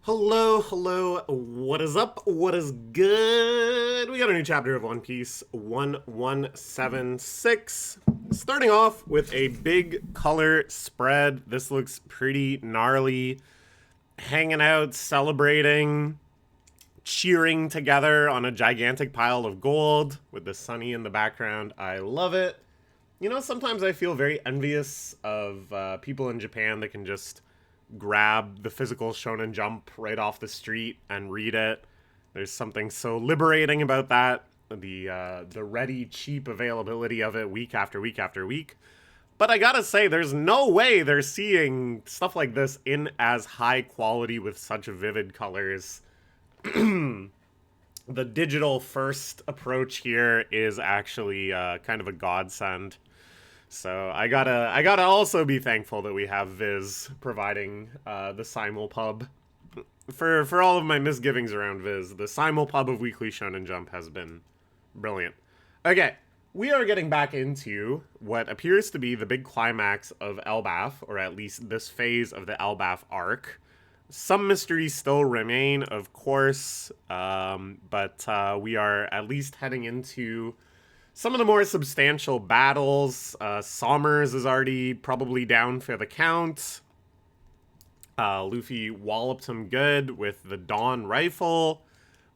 Hello, hello, what is up? What is good? We got a new chapter of One Piece 1176. Starting off with a big color spread. This looks pretty gnarly. Hanging out, celebrating, cheering together on a gigantic pile of gold with the sunny in the background. I love it. You know, sometimes I feel very envious of people in Japan that can just grab the physical Shonen Jump right off the street and read it. There's something so liberating about that. The ready, cheap availability of it week after week after week. But I gotta say, there's no way they're seeing stuff like this in as high quality with such vivid colors. The digital first approach here is actually kind of a godsend. So I gotta also be thankful that we have Viz providing the simulpub. For all of my misgivings around Viz, the simulpub of Weekly Shonen Jump has been brilliant. Okay, we are getting back into what appears to be the big climax of Elbaf, or at least this phase of the Elbaf arc. Some mysteries still remain, of course, but we are at least heading into some of the more substantial battles. Sommers is already probably down for the count. Luffy walloped him good with the Dawn rifle,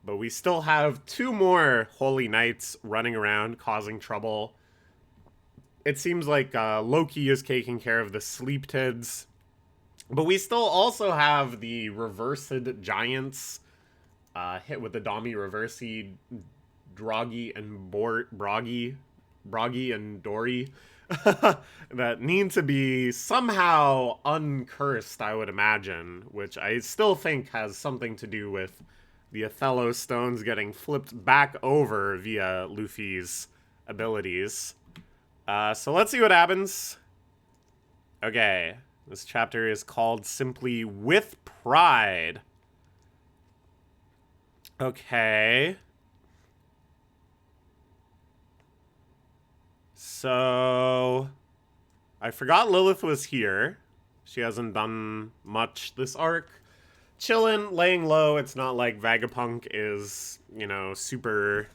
but we still have two more Holy Knights running around causing trouble. It seems like Loki is taking care of the Sleeptids, but we still also have the Reversed Giants hit with the Dami Reversi, Droggy and Broggy and Dory that need to be somehow uncursed, I would imagine, which I still think has something to do with the Othello stones getting flipped back over via Luffy's abilities. So let's see what happens. Okay, this chapter is called simply With Pride. Okay. So, I forgot Lilith was here. She hasn't done much this arc. Chillin', laying low. It's not like Vegapunk is, you know, super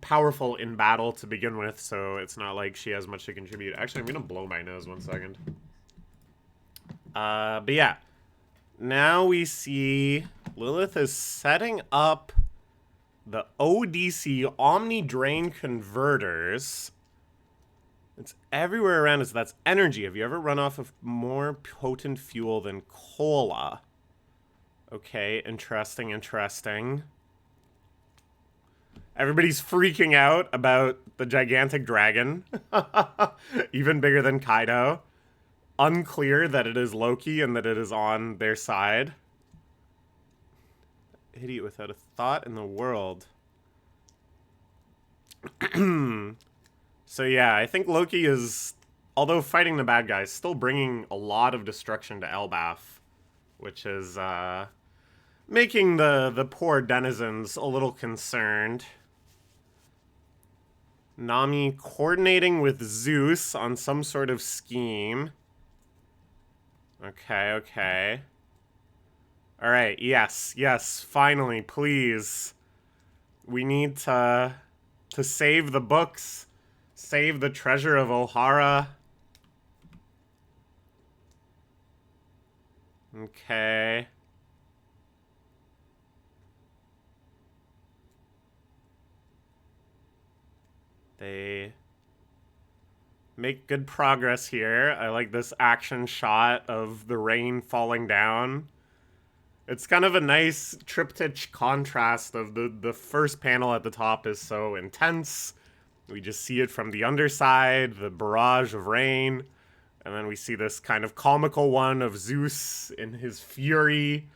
powerful in battle to begin with, so it's not like she has much to contribute. Actually, I'm gonna blow my nose 1 second. But yeah. Now we see Lilith is setting up the ODC Omni Drain Converters. It's everywhere around us. That's energy. Have you ever run off of more potent fuel than cola? Okay, interesting, interesting. Everybody's freaking out about the gigantic dragon. Even bigger than Kaido. Unclear that it is Loki and that it is on their side. Idiot without a thought in the world. So yeah, I think Loki is, although fighting the bad guys, still bringing a lot of destruction to Elbaf, which is making the poor denizens a little concerned. Nami coordinating with Zeus on some sort of scheme. Okay, okay. Alright, yes, yes, finally, please. We need to save the books. Save the treasure of Ohara. Okay. They make good progress here. I like this action shot of the rain falling down. It's kind of a nice triptych contrast of the first panel at the top is so intense. We just see it from the underside, the barrage of rain. And then we see this kind of comical one of Zeus in his fury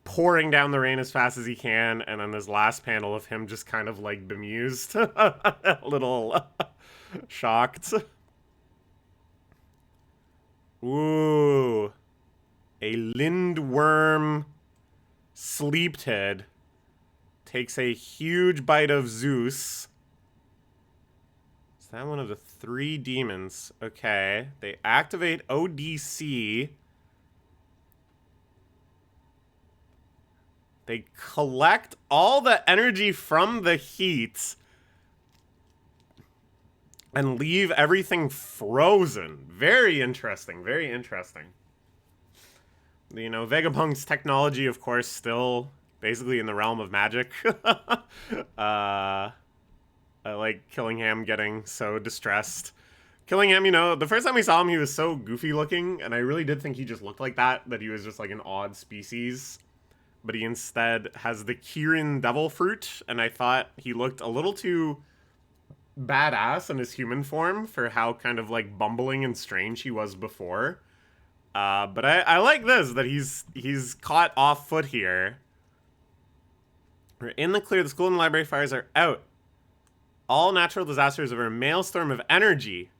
pouring down the rain as fast as he can. And then this last panel of him just kind of like bemused, a little shocked. Ooh. A Lindworm Sleeptid takes a huge bite of Zeus. Is that one of the 3 demons? Okay. They activate ODC. They collect all the energy from the heat and leave everything frozen. Very interesting, very interesting. You know, Vegapunk's technology, of course, still basically in the realm of magic. I like Killingham getting so distressed. Killingham, you know, the first time we saw him, he was so goofy looking, and I really did think he just looked like that he was just like an odd species. But he instead has the Kirin Devil Fruit, and I thought he looked a little too badass in his human form for how kind of like bumbling and strange he was before. But I like this, that he's caught off foot here. We're in the clear. The school and library fires are out. All natural disasters over a maelstrom of energy.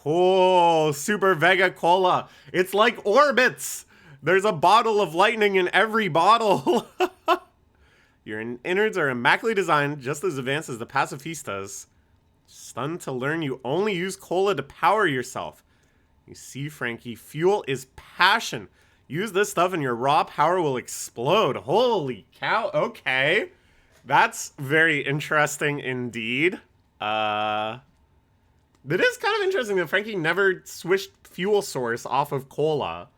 Oh, Super Vega Cola. It's like orbits. There's a bottle of lightning in every bottle. Your innards are immaculately designed, just as advanced as the pacifistas. Stunned to learn you only use cola to power yourself. You see, Frankie, fuel is passion. Use this stuff and your raw power will explode. Holy cow, okay. That's very interesting indeed. It is kind of interesting that Frankie never switched fuel source off of cola.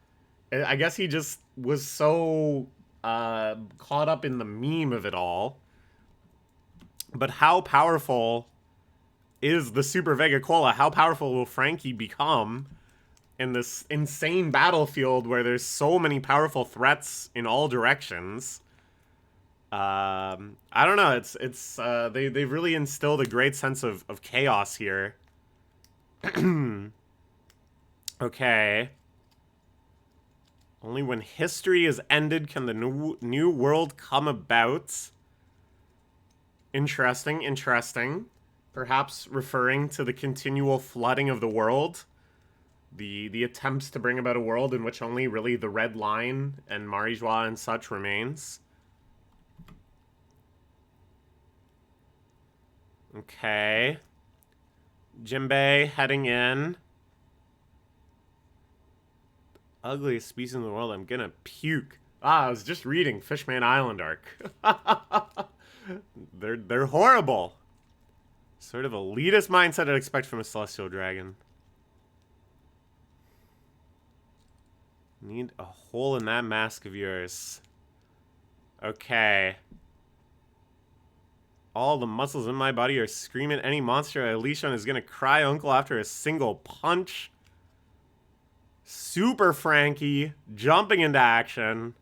I guess he just was so caught up in the meme of it all. But how powerful is the Super Vega Cola? How powerful will Frankie become in this insane battlefield where there's so many powerful threats in all directions? I don't know. They've really instilled a great sense of chaos here. Okay. Only when history is ended can the new world come about. Interesting, interesting. Perhaps referring to the continual flooding of the world. The attempts to bring about a world in which only really the Red Line and Marijois and such remains. Okay. Jimbei heading in. Ugliest species in the world, I'm gonna puke. I was just reading Fishman Island arc. They're horrible. Sort of elitist mindset I'd expect from a celestial dragon. Need a hole in that mask of yours. Okay. All the muscles in my body are screaming. Any monster I unleash on is gonna cry uncle after a single punch. Super Frankie jumping into action.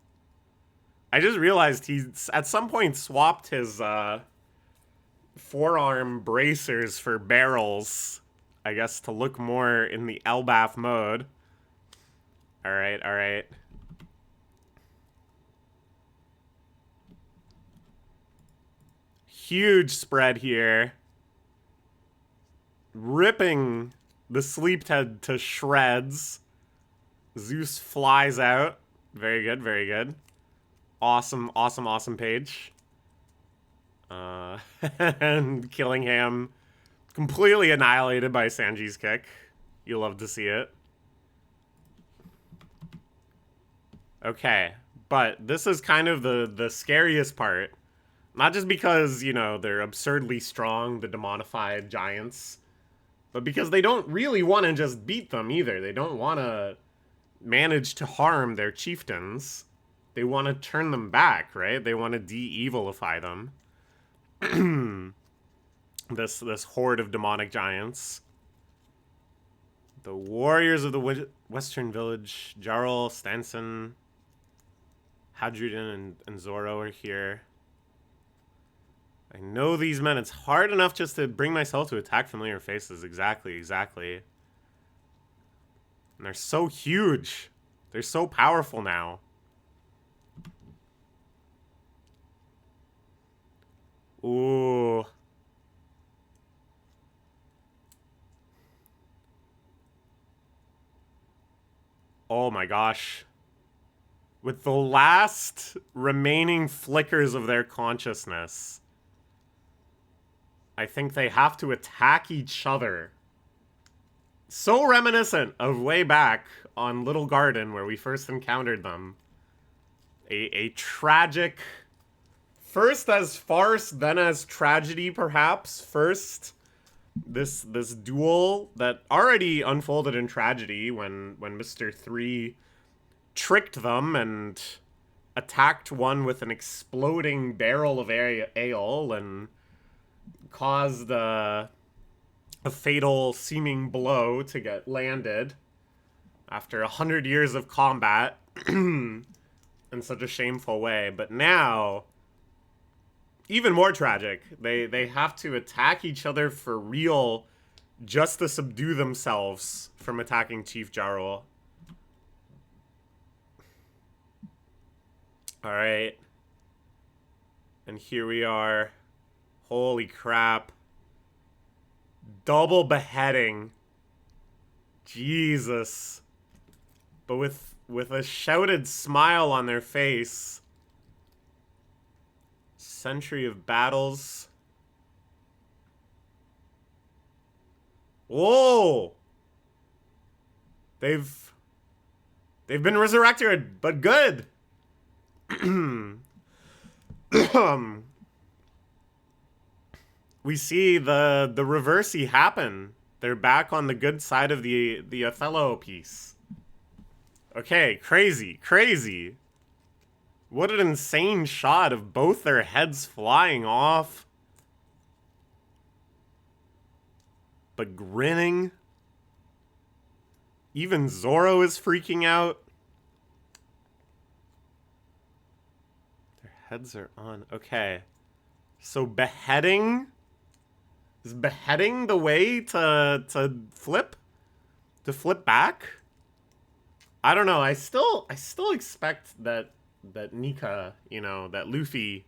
I just realized he's at some point swapped his forearm bracers for barrels, I guess, to look more in the Elbaf mode. Alright, alright. Huge spread here. Ripping the Sleeped Head to shreds. Zeus flies out. Very good, very good. Awesome, awesome, awesome page. And Killingham completely annihilated by Sanji's kick. You love to see it. Okay, but this is kind of the scariest part. Not just because, you know, they're absurdly strong, the demonified giants, but because they don't really want to just beat them either. They don't want to manage to harm their chieftains. They want to turn them back, right? They want to de-evilify them. This horde of demonic giants. The warriors of the Western Village, Jarl, Stanson, Hadrudin, and Zoro are here. I know these men. It's hard enough just to bring myself to attack familiar faces. Exactly, exactly. And they're so huge. They're so powerful now. Ooh. Oh my gosh. With the last remaining flickers of their consciousness, I think they have to attack each other. So reminiscent of way back on Little Garden where we first encountered them. A tragic... First as farce, then as tragedy, perhaps. First, this duel that already unfolded in tragedy when Mr. 3 tricked them and attacked one with an exploding barrel of ale and caused a fatal seeming blow to get landed after 100 years of combat in such a shameful way. But now, even more tragic, they have to attack each other for real just to subdue themselves from attacking Chief Jarl. Alright. And here we are. Holy crap. Double beheading. Jesus. But with a shouted smile on their face. Century of battles. Whoa! They've been resurrected, but good. We see the reversey happen. They're back on the good side of the Othello piece. Okay, crazy, crazy. What an insane shot of both their heads flying off. But grinning. Even Zoro is freaking out. Their heads are on. Okay. So beheading? Is beheading the way to flip? To flip back? I don't know. I still expect that Nika, you know, that Luffy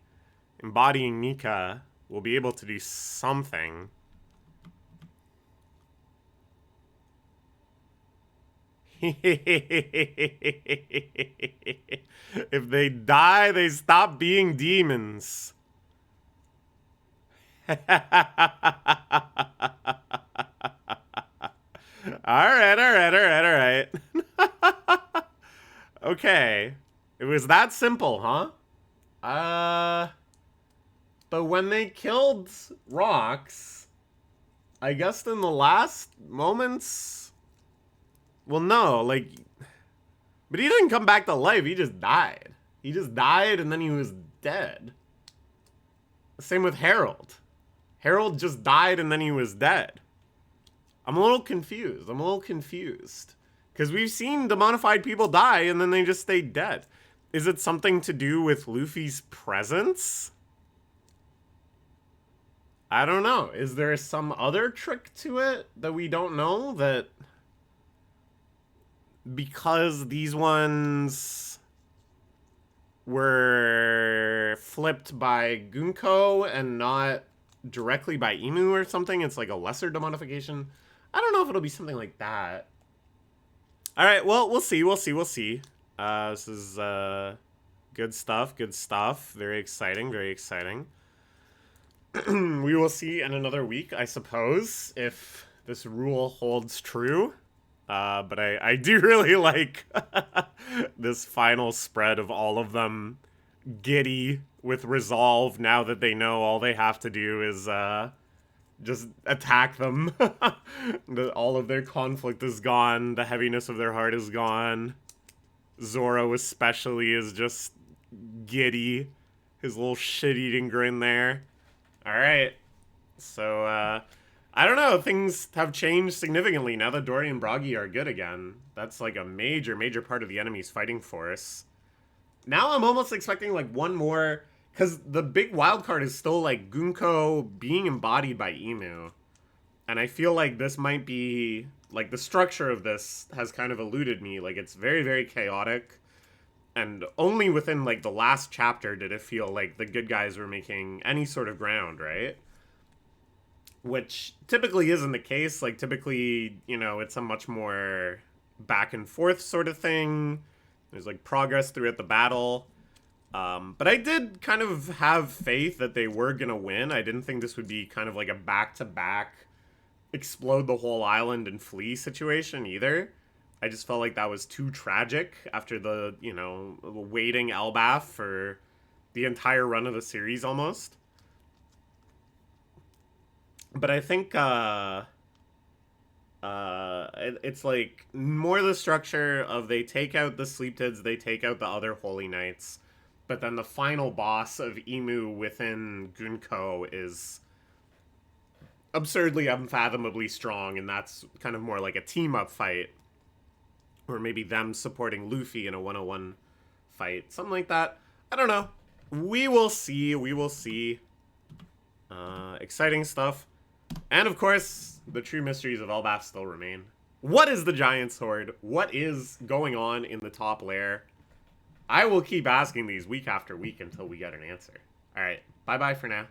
embodying Nika will be able to do something. If they die, they stop being demons. Alright. Okay. It was that simple, huh? But when they killed Rocks, I guess in the last moments... Well, no, like... But he didn't come back to life, he just died. He just died and then he was dead. Same with Harold. Harold just died and then he was dead. I'm a little confused. Because we've seen demonified people die and then they just stay dead. Is it something to do with Luffy's presence? I don't know. Is there some other trick to it that we don't know? That because these ones were flipped by Gunko and not directly by Imu or something, it's like a lesser demonification? I don't know if it'll be something like that. Alright, well, we'll see. This is good stuff. Very exciting. We will see in another week, I suppose, if this rule holds true. But I do really like this final spread of all of them giddy with resolve now that they know all they have to do is just attack them. All of their conflict is gone. The heaviness of their heart is gone. Zoro especially is just giddy. His little shit-eating grin there. Alright. So, I don't know. Things have changed significantly now that Dory and Bragi are good again. That's like a major part of the enemy's fighting force. Now I'm almost expecting like one more... Because the big wild card is still like Gunko being embodied by Imu. And I feel like this might be... Like the structure of this has kind of eluded me. Like it's very chaotic. And only within like the last chapter did it feel like the good guys were making any sort of ground, right? Which typically isn't the case. Like typically, you know, it's a much more back and forth sort of thing. There's like progress throughout the battle. But I did kind of have faith that they were gonna win. I didn't think this would be kind of like a back-to-back explode the whole island and flee situation either. I just felt like that was too tragic after the, waiting Elbaf for the entire run of the series almost. But I think it's like more the structure of they take out the Sleeptids, they take out the other Holy Knights, but then the final boss of Emu within Gunko is absurdly, unfathomably strong, and that's kind of more like a team-up fight. Or maybe them supporting Luffy in a 101 fight. Something like that. I don't know. We will see. We will see. Exciting stuff. And of course, the true mysteries of Elbaf still remain. What is the Giant Sword? What is going on in the top lair? I will keep asking these week after week until we get an answer. Alright, bye-bye for now.